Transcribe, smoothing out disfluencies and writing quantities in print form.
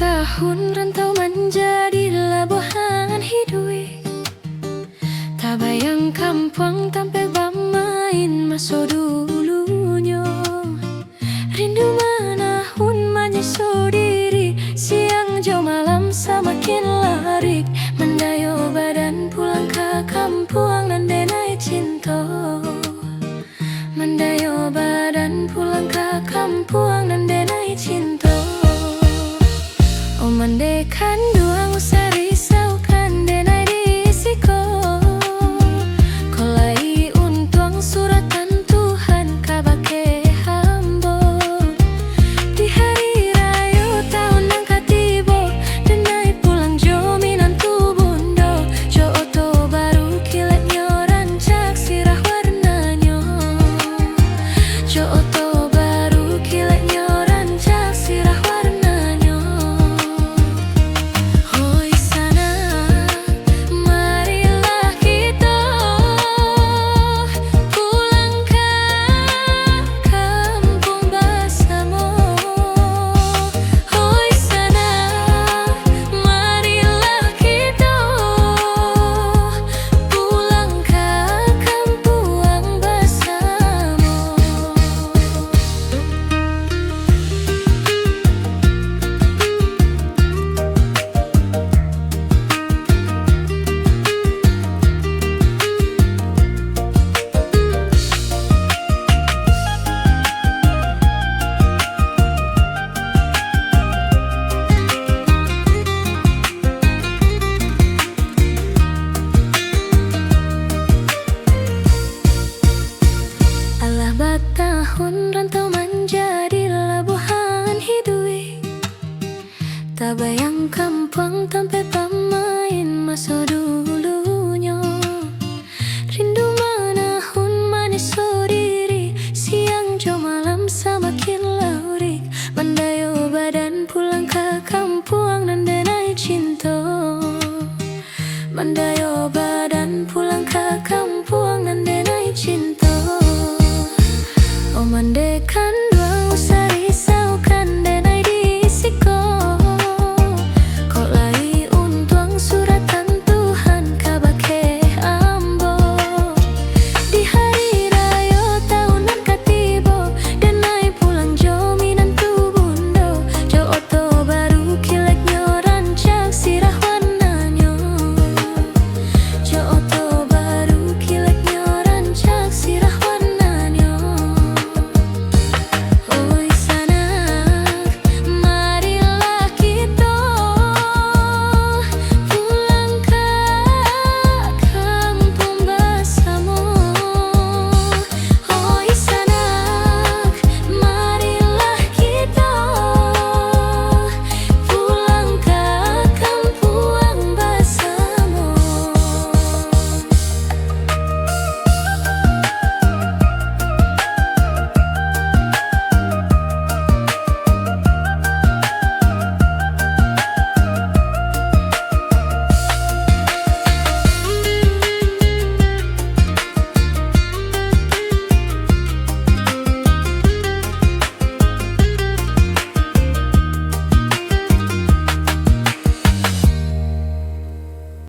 Tahun rantau menjadilah bohan hidup. Tak bayang kampung tampil bermain masa dulunya. Rindu menahun menyusul diri, siang jauh malam semakin larik. Mendayo badan pulang ke kampung nan denai cinta. Mendayo badan pulang ke kampung nan denai cinta. Oh mandekan duang usah risaukan denai risiko. Kolai untuang suratan Tuhan kabake hambo. Di hari raya tahun nang katibo, denai pulang jo minan tu bundo. Jo oto baru kilatnya rancak sirah warnanya. Jo oto baru kilatnya rancak sirah warnanya. Tahun rantau menjadilah bohan hidup. Tak bayang kampung tanpa pemain masa dulunya. Rindu menahun manis diri, siang jauh malam semakin laurik. Mendayo badan pulang ke kampung nan denai cinta. Mendayo badan pulang ke kampung nan denai cinta. Oh Monday